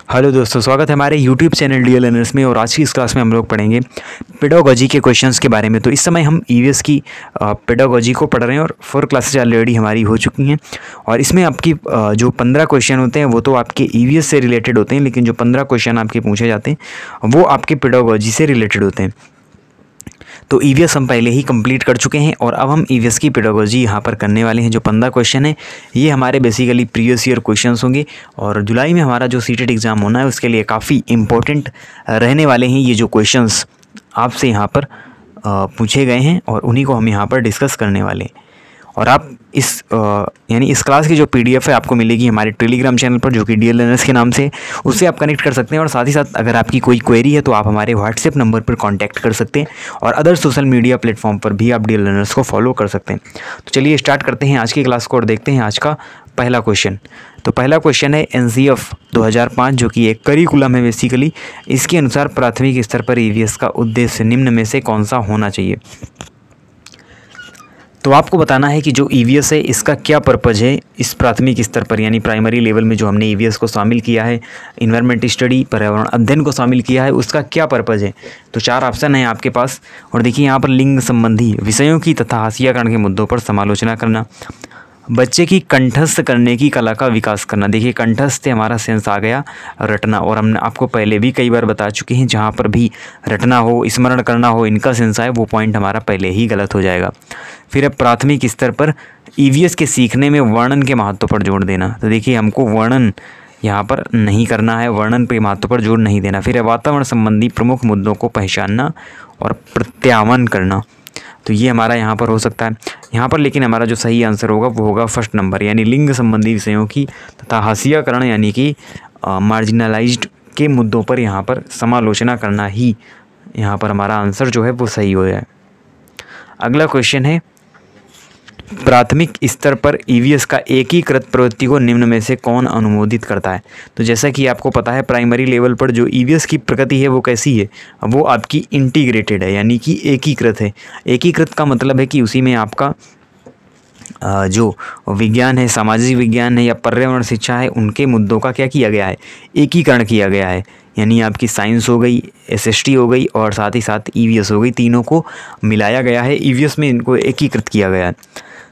Hello दोस्तों, स्वागत है हमारे यूट्यूब चैनल डीएल लर्नर्स में। और आज की इस क्लास में हम लोग पढ़ेंगे पेडागोजी के क्वेश्चंस के बारे में। तो इस समय हम ईवीएस की पेडागोजी को पढ़ रहे हैं और 4 क्लासेज ऑलरेडी हमारी हो चुकी हैं। और इसमें आपकी जो 15 क्वेश्चन होते हैं वो तो आपके ईवीएस से रिलेटेड होते हैं, लेकिन जो 15 क्वेश्चन आपके पूछे जाते हैं वो आपके पेडागोजी से रिलेटेड होते हैं। तो ईवीएस हम पहले ही कंप्लीट कर चुके हैं और अब हम ईवीएस की पेडागोजी यहाँ पर करने वाले हैं। जो 15 क्वेश्चन है ये हमारे बेसिकली प्रीवियस ईयर क्वेश्चंस होंगे और जुलाई में हमारा जो सीटेट एग्ज़ाम होना है उसके लिए काफ़ी इम्पोर्टेंट रहने वाले हैं ये जो क्वेश्चंस आपसे यहाँ पर पूछे गए हैं और उन्हीं को हम यहाँ पर डिस्कस करने वाले हैं। और आप इस इस क्लास की जो पीडीएफ है आपको मिलेगी हमारे टेलीग्राम चैनल पर, जो कि डीएल लर्नर्स के नाम से, उससे आप कनेक्ट कर सकते हैं। और साथ ही साथ अगर आपकी कोई क्वेरी है तो आप हमारे व्हाट्सएप नंबर पर कांटेक्ट कर सकते हैं और अदर सोशल मीडिया प्लेटफॉर्म पर भी आप डीएल लर्नर्स को फॉलो कर सकते हैं। तो चलिए स्टार्ट करते हैं आज की क्लास को और देखते हैं आज का पहला क्वेश्चन। तो पहला क्वेश्चन है एनसीएफ 2005, जो कि एक करिकुलम है बेसिकली। इसके अनुसार प्राथमिक स्तर पर ईवीएस का उद्देश्य निम्न में से कौन सा होना चाहिए। तो आपको बताना है कि जो ईवीएस है इसका क्या पर्पज़ है इस प्राथमिक स्तर पर, यानी प्राइमरी लेवल में जो हमने ईवीएस को शामिल किया है, इन्वायरमेंट स्टडी, पर्यावरण अध्ययन को शामिल किया है, उसका क्या पर्पज़ है। तो 4 ऑप्शन हैं आपके पास। और देखिए यहाँ पर लिंग संबंधी विषयों की तथा हाशियाकरण के मुद्दों पर समालोचना करना, बच्चे की कंठस्थ करने की कला का विकास करना। देखिए कंठस्थ से हमारा सेंस आ गया रटना, और हमने आपको पहले भी कई बार बता चुके हैं जहाँ पर भी रटना हो, स्मरण करना हो, इनका सेंस आए वो पॉइंट हमारा पहले ही गलत हो जाएगा। फिर अब प्राथमिक स्तर पर ईवीएस के सीखने में वर्णन के महत्व पर जोर देना। तो देखिए हमको वर्णन यहाँ पर नहीं करना है, वर्णन पे महत्व पर जोर नहीं देना। फिर वातावरण संबंधी प्रमुख मुद्दों को पहचानना और प्रत्यावन करना। तो ये हमारा यहाँ पर हो सकता है यहाँ पर, लेकिन हमारा जो सही आंसर होगा वो होगा फर्स्ट नंबर, यानी लिंग संबंधी विषयों की तथा हाशियाकरण यानी कि मार्जिनलाइज्ड के मुद्दों पर यहाँ पर समालोचना करना ही यहाँ पर हमारा आंसर जो है वो सही हो जाए। अगला क्वेश्चन है प्राथमिक स्तर पर ईवीएस का एकीकृत प्रवृत्ति को निम्न में से कौन अनुमोदित करता है। तो जैसा कि आपको पता है प्राइमरी लेवल पर जो ईवीएस की प्रकृति है वो कैसी है, वो आपकी इंटीग्रेटेड है, यानी कि एकीकृत है। एकीकृत का मतलब है कि उसी में आपका जो विज्ञान है, सामाजिक विज्ञान है या पर्यावरण शिक्षा है, उनके मुद्दों का क्या किया गया है, एकीकरण किया गया है। यानी आपकी साइंस हो गई, एसएसटी हो गई और साथ ही साथ ईवीएस हो गई, तीनों को मिलाया गया है ईवीएस में, इनको एकीकृत किया गया है।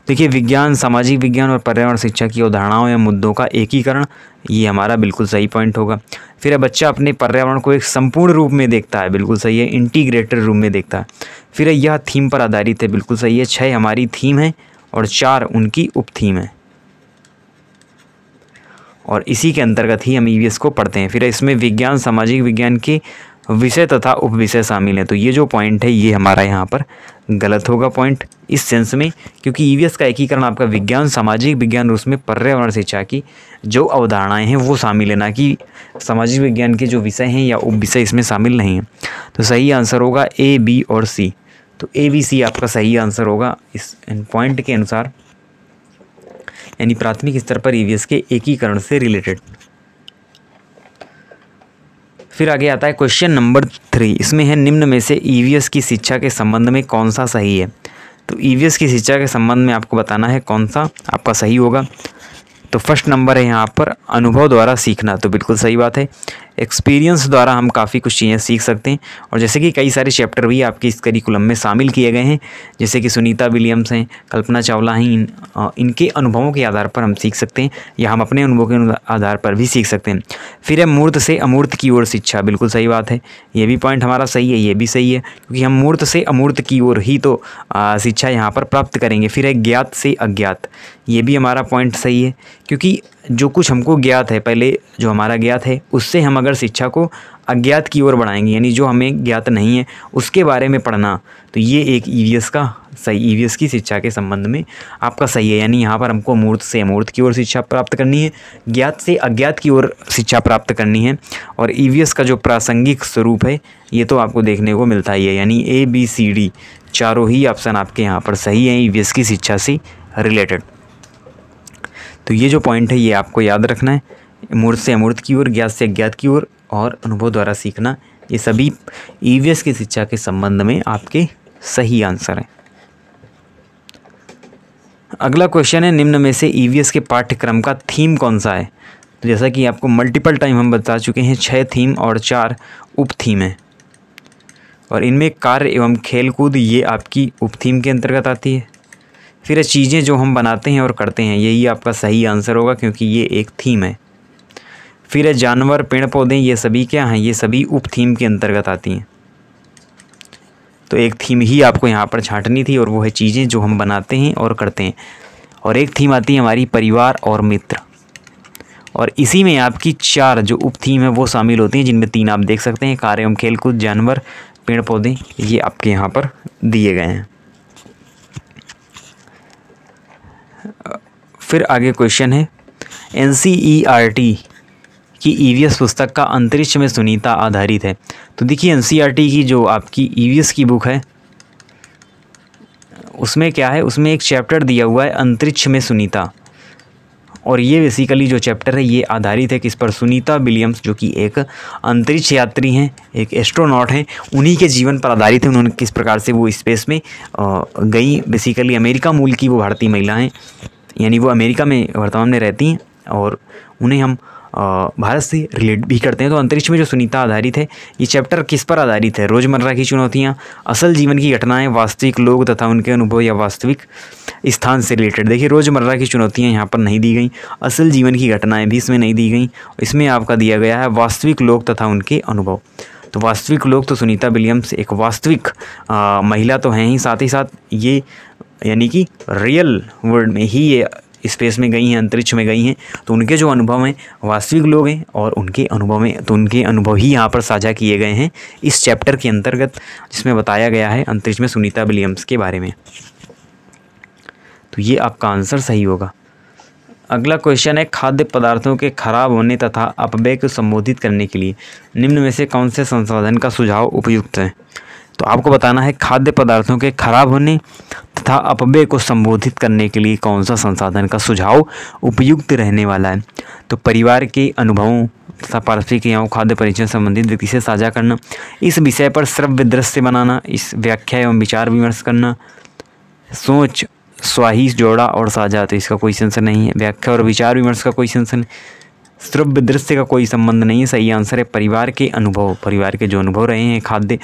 देखिए विज्ञान, सामाजिक विज्ञान और पर्यावरण शिक्षा की अवधारणाओं या मुद्दों का एकीकरण, ये हमारा बिल्कुल सही पॉइंट होगा। फिर बच्चा अपने पर्यावरण को एक संपूर्ण रूप में देखता है, बिल्कुल सही है, इंटीग्रेटेड रूप में देखता है। फिर यह थीम पर आधारित है, बिल्कुल सही है, 6 हमारी थीम है और 4 उनकी उप थीम है और इसी के अंतर्गत ही हम ईवीएस को पढ़ते हैं। फिर इसमें विज्ञान, सामाजिक विज्ञान के विषय तथा उपविषय शामिल हैं। तो ये जो पॉइंट है ये हमारा यहाँ पर गलत होगा पॉइंट इस सेंस में, क्योंकि ईवीएस का एकीकरण आपका विज्ञान, सामाजिक विज्ञान और उसमें पर्यावरण शिक्षा की जो अवधारणाएं हैं वो शामिल है, ना कि सामाजिक विज्ञान के जो विषय हैं या उपविषय इसमें शामिल नहीं हैं। तो सही आंसर होगा ए, बी और सी। तो ए, बी, सी आपका सही आंसर होगा इस पॉइंट के अनुसार, यानी प्राथमिक स्तर पर ईवीएस के एकीकरण से रिलेटेड। फिर आगे आता है क्वेश्चन नंबर 3। इसमें है निम्न में से ईवीएस की शिक्षा के संबंध में कौन सा सही है। तो ईवीएस की शिक्षा के संबंध में आपको बताना है कौन सा आपका सही होगा। तो फर्स्ट नंबर है यहाँ पर अनुभव द्वारा सीखना। तो बिल्कुल सही बात है, एक्सपीरियंस द्वारा हम काफ़ी कुछ चीज़ें सीख सकते हैं। और जैसे कि कई सारे चैप्टर भी आपके इस करिकुलम में शामिल किए गए हैं, जैसे कि सुनीता विलियम्स हैं, कल्पना चावला हैं, इनके अनुभवों के आधार पर हम सीख सकते हैं या हम अपने अनुभव के आधार पर भी सीख सकते हैं। फिर है मूर्त से अमूर्त की ओर शिक्षा। बिल्कुल सही बात है, ये भी पॉइंट हमारा सही है, ये भी सही है, क्योंकि हम मूर्त से अमूर्त की ओर ही तो शिक्षा यहाँ पर प्राप्त करेंगे। फिर है ज्ञात से अज्ञात, ये भी हमारा पॉइंट सही है, क्योंकि जो कुछ हमको ज्ञात है, पहले जो हमारा ज्ञात है उससे हम अगर शिक्षा को अज्ञात की ओर बढ़ाएंगे, यानी जो हमें ज्ञात नहीं है उसके बारे में पढ़ना, तो ये एक ईवीएस का सही, ईवीएस की शिक्षा के संबंध में आपका सही है। यानी यहाँ पर हमको मूर्त से अमूर्त की ओर शिक्षा प्राप्त करनी है, ज्ञात से अज्ञात की ओर शिक्षा प्राप्त करनी है। और ईवीएस का जो प्रासंगिक स्वरूप है ये तो आपको देखने को मिलता ही है, यानी ए, बी, सी, डी चारों ही ऑप्शन आपके यहाँ पर सही हैं ईवीएस की शिक्षा से रिलेटेड। तो ये जो पॉइंट है ये आपको याद रखना है, मूर्त से अमूर्त की ओर, ज्ञात से अज्ञात की ओर और अनुभव द्वारा सीखना, ये सभी ईवीएस की शिक्षा के संबंध में आपके सही आंसर हैं। अगला क्वेश्चन है निम्न में से ईवीएस के पाठ्यक्रम का थीम कौन सा है। तो तो जैसा कि आपको मल्टीपल टाइम हम बता चुके हैं, 6 थीम और 4 उप थीम हैं, और इनमें कार्य एवं खेलकूद ये आपकी उप थीम के अंतर्गत आती है। फिर चीज़ें जो हम बनाते हैं और करते हैं, यही आपका सही आंसर होगा क्योंकि ये एक थीम है। फिर जानवर, पेड़ पौधे, ये सभी क्या हैं, ये सभी उप थीम के अंतर्गत आती हैं। तो एक थीम ही आपको यहाँ पर छांटनी थी और वो है चीज़ें जो हम बनाते हैं और करते हैं। और एक थीम आती है हमारी परिवार और मित्र, और इसी में आपकी 4 जो उप थीम है वो शामिल होती हैं, जिनमें 3 आप देख सकते हैं, कार्य एवं खेलकूद, जानवर, पेड़ पौधे, ये आपके यहाँ पर दिए गए हैं। फिर आगे क्वेश्चन है, NCERT की EVS पुस्तक का अंतरिक्ष में सुनीता आधारित है। तो देखिए NCERT की जो आपकी EVS की बुक है उसमें क्या है, उसमें एक चैप्टर दिया हुआ है अंतरिक्ष में सुनीता, और ये बेसिकली जो चैप्टर है ये आधारित है किस पर, सुनीता विलियम्स जो कि एक अंतरिक्ष यात्री हैं, एक एस्ट्रोनॉट हैं, उन्हीं के जीवन पर आधारित है। उन्होंने किस प्रकार से वो स्पेस में गई। बेसिकली अमेरिका मूल की वो भारतीय महिला हैं, यानी वो अमेरिका में वर्तमान में रहती हैं और उन्हें हम भारत से रिलेट भी करते हैं। तो अंतरिक्ष में जो सुनीता आधारित है, ये चैप्टर किस पर आधारित है, रोज़मर्रा की चुनौतियाँ, असल जीवन की घटनाएं, वास्तविक लोग तथा उनके अनुभव या वास्तविक स्थान से रिलेटेड। देखिए रोज़मर्रा की चुनौतियाँ यहाँ पर नहीं दी गई, असल जीवन की घटनाएं भी इसमें नहीं दी गई, इसमें आपका दिया गया है वास्तविक लोग तथा उनके अनुभव। तो वास्तविक लोग, तो सुनीता विलियम्स एक वास्तविक महिला तो हैं ही, साथ ही साथ ये यानी कि रियल वर्ल्ड में ही ये स्पेस में गई हैं, अंतरिक्ष में गई हैं, तो उनके जो अनुभव हैं वास्तविक लोग हैं और उनके अनुभव में, तो उनके अनुभव ही यहाँ पर साझा किए गए हैं इस चैप्टर के अंतर्गत, जिसमें बताया गया है अंतरिक्ष में सुनीता विलियम्स के बारे में। तो ये आपका आंसर सही होगा। अगला क्वेश्चन है, खाद्य पदार्थों के खराब होने तथा अपव्यय को संबोधित करने के लिए निम्न में से कौन से संसाधन का सुझाव उपयुक्त है। तो आपको बताना है खाद्य पदार्थों के खराब होने तथा अपव्यय को संबोधित करने के लिए कौन सा संसाधन का सुझाव उपयुक्त रहने वाला है। तो परिवार के अनुभवों तथा पारस्परिक क्रियाओं, खाद्य परिचय संबंधित व्यक्ति से साझा करना, इस विषय पर श्रव्य दृश्य बनाना, इस व्याख्या एवं विचार विमर्श करना, सोच, स्वाही, जोड़ा और साझा, तो इसका कोई सेंसर नहीं है। व्याख्या और विचार विमर्श का कोई सेंसर नहीं, श्रव्य दृश्य का कोई संबंध नहीं है। सही आंसर है परिवार के अनुभव, परिवार के जो अनुभव रहे हैं खाद्य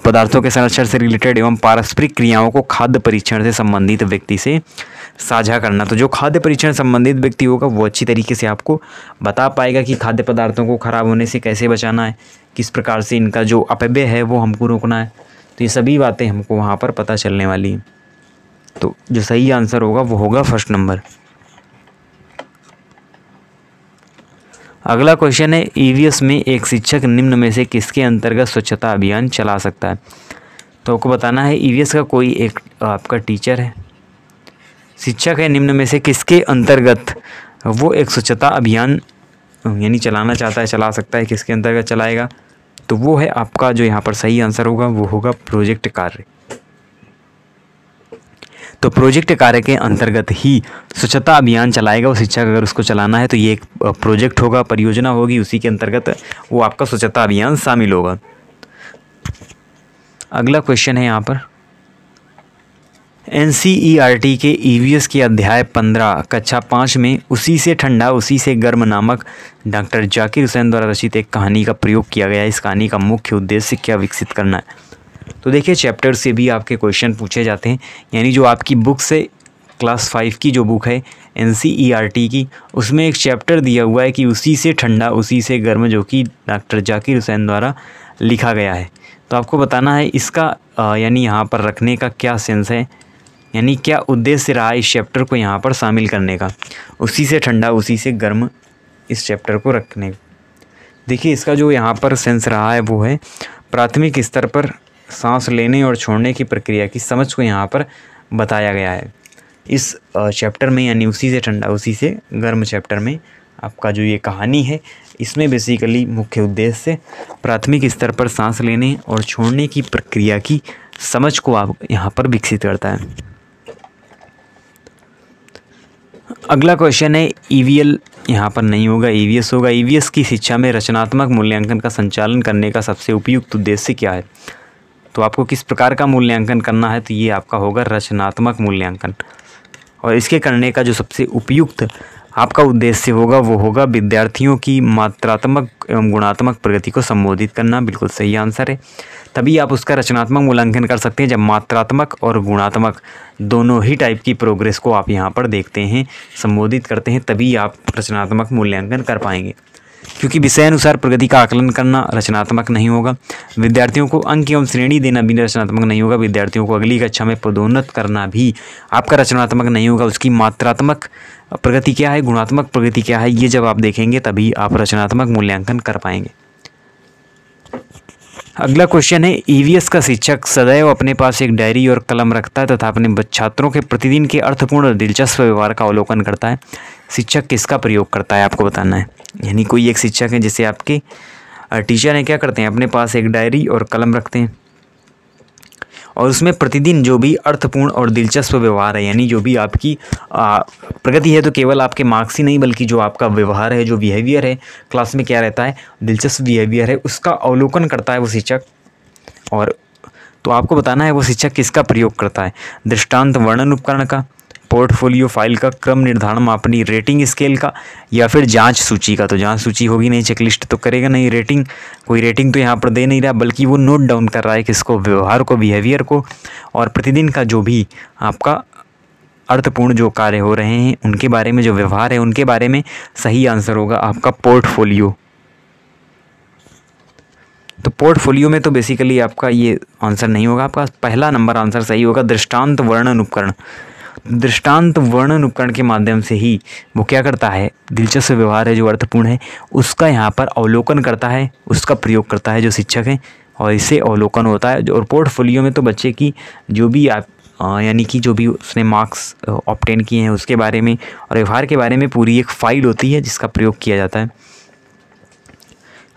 पदार्थों के संरक्षण से रिलेटेड एवं पारस्परिक क्रियाओं को खाद्य परीक्षण से संबंधित व्यक्ति से साझा करना। तो जो खाद्य परीक्षण संबंधित व्यक्ति होगा वो अच्छी तरीके से आपको बता पाएगा कि खाद्य पदार्थों को खराब होने से कैसे बचाना है, किस प्रकार से इनका जो अपव्यय है वो हमको रोकना है। तो ये सभी बातें हमको वहाँ पर पता चलने वाली हैं। तो जो सही आंसर होगा वो होगा फर्स्ट नंबर। अगला क्वेश्चन है, EVS में एक शिक्षक निम्न में से किसके अंतर्गत स्वच्छता अभियान चला सकता है। तो आपको बताना है EVS का कोई एक आपका टीचर है, शिक्षक है, निम्न में से किसके अंतर्गत वो एक स्वच्छता अभियान यानी चलाना चाहता है, चला सकता है, किसके अंतर्गत चलाएगा। तो वो है आपका जो यहाँ पर सही आंसर होगा वो होगा प्रोजेक्ट कार्य। तो प्रोजेक्ट कार्य के अंतर्गत ही स्वच्छता अभियान चलाएगा वो शिक्षक। अगर उसको चलाना है तो ये एक प्रोजेक्ट होगा, परियोजना होगी, उसी के अंतर्गत वो आपका स्वच्छता अभियान शामिल होगा। अगला क्वेश्चन है यहाँ पर, NCERT के EVS के अध्याय 15 कक्षा 5 में उसी से ठंडा उसी से गर्म नामक डॉक्टर जाकिर हुसैन द्वारा रचित एक कहानी का प्रयोग किया गया है। इस कहानी का मुख्य उद्देश्य क्या विकसित करना है। तो देखिए चैप्टर से भी आपके क्वेश्चन पूछे जाते हैं, यानी जो आपकी बुक से क्लास 5 की जो बुक है NCERT की, उसमें एक चैप्टर दिया हुआ है कि उसी से ठंडा उसी से गर्म, जो कि डॉक्टर जाकिर हुसैन द्वारा लिखा गया है। तो आपको बताना है इसका यानी यहाँ पर रखने का क्या सेंस है, यानी क्या उद्देश्य रहा इस चैप्टर को यहाँ पर शामिल करने का, उसी से ठंडा उसी से गर्म इस चैप्टर को रखने। देखिए इसका जो यहाँ पर सेंस रहा है वो है प्राथमिक स्तर पर सांस लेने और छोड़ने की प्रक्रिया की समझ को यहाँ पर बताया गया है इस चैप्टर में, यानी उसी से ठंडा उसी से गर्म चैप्टर में। आपका जो ये कहानी है इसमें बेसिकली मुख्य उद्देश्य प्राथमिक स्तर पर सांस लेने और छोड़ने की प्रक्रिया की समझ को आप यहाँ पर विकसित करता है। अगला क्वेश्चन है, EVL यहाँ पर नहीं होगा, EVS होगा। EVS की शिक्षा में रचनात्मक मूल्यांकन का संचालन करने का सबसे उपयुक्त उद्देश्य क्या है। तो आपको किस प्रकार का मूल्यांकन करना है, तो ये आपका होगा रचनात्मक मूल्यांकन, और इसके करने का जो सबसे उपयुक्त आपका उद्देश्य होगा वो होगा विद्यार्थियों की मात्रात्मक एवं गुणात्मक प्रगति को संबोधित करना। बिल्कुल सही आंसर है। तभी आप उसका रचनात्मक मूल्यांकन कर सकते हैं जब मात्रात्मक और गुणात्मक दोनों ही टाइप की प्रोग्रेस को आप यहाँ पर देखते हैं, संबोधित करते हैं, तभी आप रचनात्मक मूल्यांकन कर पाएंगे। क्योंकि विषय अनुसार प्रगति का आकलन करना रचनात्मक नहीं होगा। विद्यार्थियों को अंक एवं श्रेणी देना भी रचनात्मक नहीं होगा। विद्यार्थियों को अगली कक्षा में पदोन्नत करना भी आपका रचनात्मक नहीं होगा। उसकी मात्रात्मक प्रगति क्या है, गुणात्मक प्रगति क्या है, ये जब आप देखेंगे तभी आप रचनात्मक मूल्यांकन कर पाएंगे। अगला क्वेश्चन है, ईवीएस का शिक्षक सदैव अपने पास एक डायरी और कलम रखता है तथा अपने छात्रों के प्रतिदिन के अर्थपूर्ण और दिलचस्प व्यवहार का अवलोकन करता है। शिक्षक किसका प्रयोग करता है आपको बताना है। यानी कोई एक शिक्षक है, जैसे आपके टीचर हैं, क्या करते हैं, अपने पास एक डायरी और कलम रखते हैं और उसमें प्रतिदिन जो भी अर्थपूर्ण और दिलचस्प व्यवहार है, यानी जो भी आपकी प्रगति है, तो केवल आपके मार्क्स ही नहीं बल्कि जो आपका व्यवहार है, जो बिहेवियर है, क्लास में क्या रहता है, दिलचस्प बिहेवियर है, उसका अवलोकन करता है वो शिक्षक। और तो आपको बताना है वो शिक्षक किसका प्रयोग करता है। दृष्टांत वर्णन उपकरण का, पोर्टफोलियो फाइल का, क्रम निर्धारण मापनी रेटिंग स्केल का, या फिर जांच सूची का। तो जांच सूची होगी नहीं, चेकलिस्ट तो करेगा नहीं, रेटिंग कोई रेटिंग तो यहाँ पर दे नहीं रहा, बल्कि वो नोट डाउन कर रहा है किसको, व्यवहार को, बिहेवियर को, और प्रतिदिन का जो भी आपका अर्थपूर्ण जो कार्य हो रहे हैं उनके बारे में, जो व्यवहार है उनके बारे में। सही आंसर होगा आपका पोर्टफोलियो। तो पोर्टफोलियो में तो बेसिकली आपका ये आंसर नहीं होगा, आपका पहला नंबर आंसर सही होगा, दृष्टांत वर्णन उपकरण। दृष्टांत वर्णन उपकरण के माध्यम से ही वो क्या करता है, दिलचस्प व्यवहार है जो अर्थपूर्ण है उसका यहाँ पर अवलोकन करता है, उसका प्रयोग करता है जो शिक्षक है, और इससे अवलोकन होता है। और पोर्टफोलियो में तो बच्चे की जो भी आप यानी कि जो भी उसने मार्क्स ऑब्टेन किए हैं उसके बारे में और व्यवहार के बारे में पूरी एक फाइल होती है जिसका प्रयोग किया जाता है।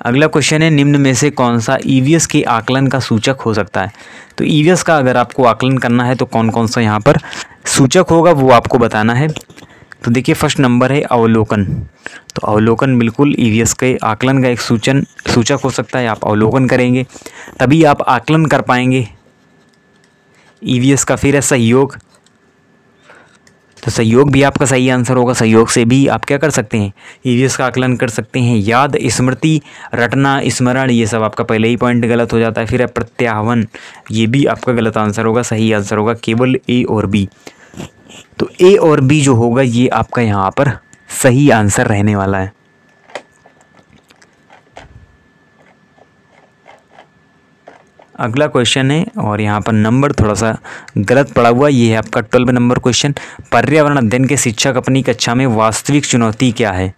अगला क्वेश्चन है, निम्न में से कौन सा ईवीएस के आकलन का सूचक हो सकता है। तो ईवीएस का अगर आपको आकलन करना है तो कौन कौन सा यहाँ पर सूचक होगा वो आपको बताना है। तो देखिए फर्स्ट नंबर है अवलोकन। तो अवलोकन बिल्कुल ईवीएस के आकलन का एक सूचक हो सकता है। आप अवलोकन करेंगे तभी आप आकलन कर पाएंगे ईवीएस का। फिर है सहयोग। तो सहयोग भी आपका सही आंसर होगा। सहयोग से भी आप क्या कर सकते हैं, ईवीएस का आकलन कर सकते हैं। याद, स्मृति, रटना, स्मरण, ये सब आपका पहले ही पॉइंट गलत हो जाता है। फिर है प्रत्याहवन, ये भी आपका गलत आंसर होगा। सही आंसर होगा केवल ए और बी। तो ए और बी जो होगा ये आपका यहाँ पर सही आंसर रहने वाला है। अगला क्वेश्चन है और यहाँ पर नंबर थोड़ा सा गलत पड़ा हुआ, ये है आपका 12 नंबर क्वेश्चन। पर्यावरण अध्ययन के शिक्षक अपनी कक्षा में वास्तविक चुनौती क्या है।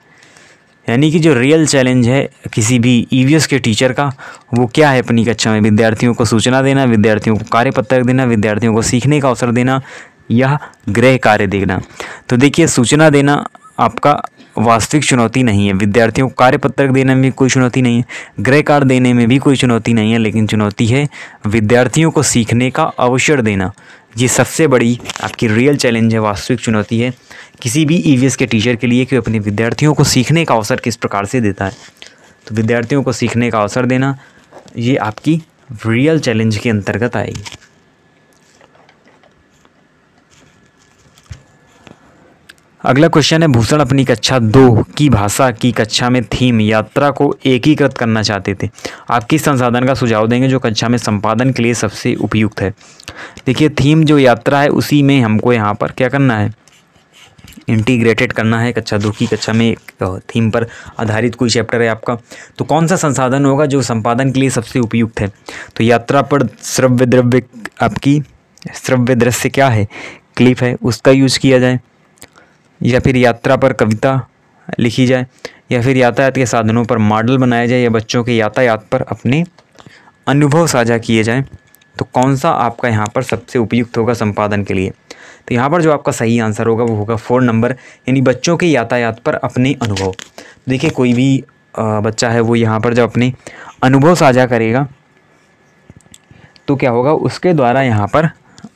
यानी कि जो रियल चैलेंज है किसी भी ईवीएस के टीचर का वो क्या है अपनी कक्षा में। विद्यार्थियों को सूचना देना, विद्यार्थियों को कार्यपत्रक देना, विद्यार्थियों को सीखने का अवसर देना या गृह कार्य देना। तो देखिए सूचना देना आपका वास्तविक चुनौती नहीं है, विद्यार्थियों को कार्यपत्रक देने में कोई चुनौती नहीं है, गृह कार्य देने में भी कोई चुनौती नहीं है, लेकिन चुनौती है विद्यार्थियों को सीखने का अवसर देना। ये सबसे बड़ी आपकी रियल चैलेंज है, वास्तविक चुनौती है किसी भी ईवीएस के टीचर के लिए कि अपने विद्यार्थियों को सीखने का अवसर किस प्रकार से देता है। तो विद्यार्थियों को सीखने का अवसर देना ये आपकी रियल चैलेंज के अंतर्गत आएगी। अगला क्वेश्चन है, भूषण अपनी कक्षा 2 की भाषा की कक्षा में थीम यात्रा को एकीकृत करना चाहते थे। आप किस संसाधन का सुझाव देंगे जो कक्षा में संपादन के लिए सबसे उपयुक्त है। देखिए थीम जो यात्रा है उसी में हमको यहाँ पर क्या करना है, इंटीग्रेटेड करना है। कक्षा 2 की कक्षा में थीम पर आधारित कोई चैप्टर है आपका, तो कौन सा संसाधन होगा जो संपादन के लिए सबसे उपयुक्त है। तो यात्रा पर श्रव्य द्रव्य आपकी श्रव्य दृश्य क्या है, क्लिप है, उसका यूज़ किया जाए, या फिर यात्रा पर कविता लिखी जाए, या फिर यातायात के साधनों पर मॉडल बनाया जाए, या बच्चों के यातायात पर अपने अनुभव साझा किए जाएं। तो कौन सा आपका यहाँ पर सबसे उपयुक्त होगा संपादन के लिए। तो यहाँ पर जो आपका सही आंसर होगा वो होगा 4 नंबर, यानी बच्चों के यातायात पर अपने अनुभव। देखिए कोई भी बच्चा है वो यहाँ पर जब अपने अनुभव साझा करेगा तो क्या होगा, उसके द्वारा यहाँ पर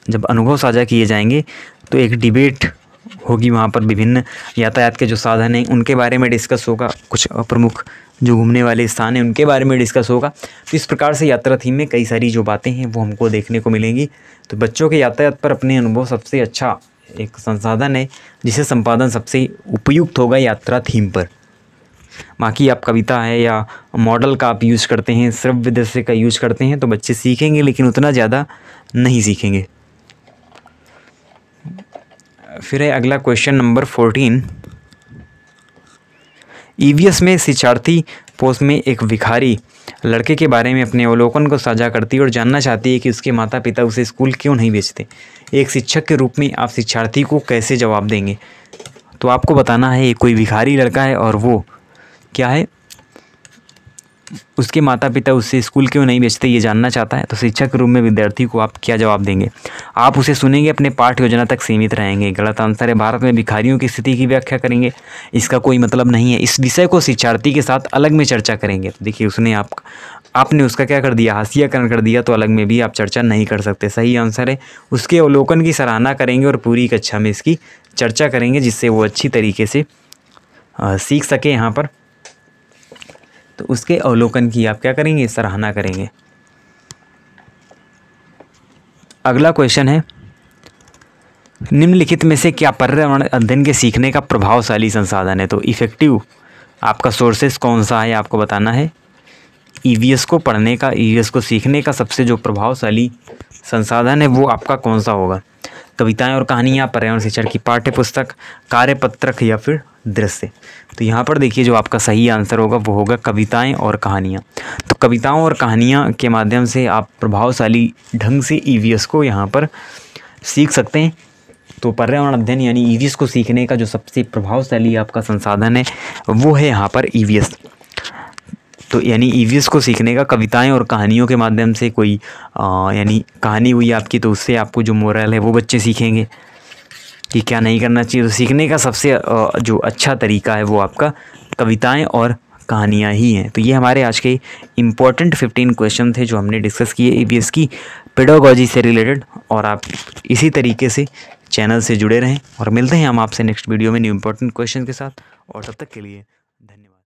जब अनुभव साझा किए जाएंगे तो एक डिबेट होगी, वहाँ पर विभिन्न यातायात के जो साधन हैं उनके बारे में डिस्कस होगा, कुछ प्रमुख जो घूमने वाले स्थान हैं उनके बारे में डिस्कस होगा। तो इस प्रकार से यात्रा थीम में कई सारी जो बातें हैं वो हमको देखने को मिलेंगी। तो बच्चों के यातायात पर अपने अनुभव सबसे अच्छा एक संसाधन है जिसे संपादन सबसे उपयुक्त होगा यात्रा थीम पर। बाकी आप कविता है या मॉडल का आप यूज़ करते हैं, श्रव्य दृश्य का यूज़ करते हैं तो बच्चे सीखेंगे लेकिन उतना ज़्यादा नहीं सीखेंगे। फिर है अगला क्वेश्चन नंबर 14। ईवीएस में शिक्षार्थी पोस्ट में एक भिखारी लड़के के बारे में अपने अवलोकन को साझा करती है और जानना चाहती है कि उसके माता पिता उसे स्कूल क्यों नहीं भेजते। एक शिक्षक के रूप में आप शिक्षार्थी को कैसे जवाब देंगे? तो आपको बताना है कोई भिखारी लड़का है और वो क्या है, उसके माता पिता उससे स्कूल क्यों नहीं भेजते ये जानना चाहता है। तो शिक्षक के रूप में विद्यार्थी को आप क्या जवाब देंगे? आप उसे सुनेंगे, अपने पाठ योजना तक सीमित रहेंगे। गलत आंसर है, भारत में भिखारियों की स्थिति की व्याख्या करेंगे, इसका कोई मतलब नहीं है। इस विषय को शिक्षार्थी के साथ अलग में चर्चा करेंगे। तो देखिए उसने आपने उसका क्या कर दिया, हास्यकरण कर दिया, तो अलग में भी आप चर्चा नहीं कर सकते। सही आंसर है उसके अवलोकन की सराहना करेंगे और पूरी कक्षा में इसकी चर्चा करेंगे जिससे वो अच्छी तरीके से सीख सके यहाँ पर। तो उसके अवलोकन की आप क्या करेंगे, सराहना करेंगे। अगला क्वेश्चन है निम्नलिखित में से क्या पर्यावरण अध्ययन के सीखने का प्रभावशाली संसाधन है? तो इफ़ेक्टिव आपका सोर्सेस कौन सा है आपको बताना है। ईवीएस को पढ़ने का, ईवीएस को सीखने का सबसे जो प्रभावशाली संसाधन है वो आपका कौन सा होगा? कविताएं और कहानियाँ, पर्यावरण शिक्षण की पाठ्य पुस्तक, कार्यपत्रक या फिर दृश्य। तो यहाँ पर देखिए जो आपका सही आंसर होगा वो होगा कविताएं और कहानियाँ। तो कविताओं और कहानियाँ के माध्यम से आप प्रभावशाली ढंग से ईवीएस को यहाँ पर सीख सकते हैं। तो पर्यावरण अध्ययन यानी ईवीएस को सीखने का जो सबसे प्रभावशाली आपका संसाधन है वो है यहाँ पर ईवीएस। तो यानी ईवीएस को सीखने का कविताएं और कहानियों के माध्यम से कोई यानी कहानी हुई आपकी तो उससे आपको जो मोरल है वो बच्चे सीखेंगे कि क्या नहीं करना चाहिए। तो सीखने का सबसे जो अच्छा तरीका है वो आपका कविताएं और कहानियाँ ही हैं। तो ये हमारे आज के इम्पोर्टेंट 15 क्वेश्चन थे जो हमने डिस्कस किए ईवीएस की पेडागॉजी से रिलेटेड। और आप इसी तरीके से चैनल से जुड़े रहें और मिलते हैं हम आपसे नेक्स्ट वीडियो में न्यू इम्पोर्टेंट क्वेश्चन के साथ। और तब तक के लिए धन्यवाद।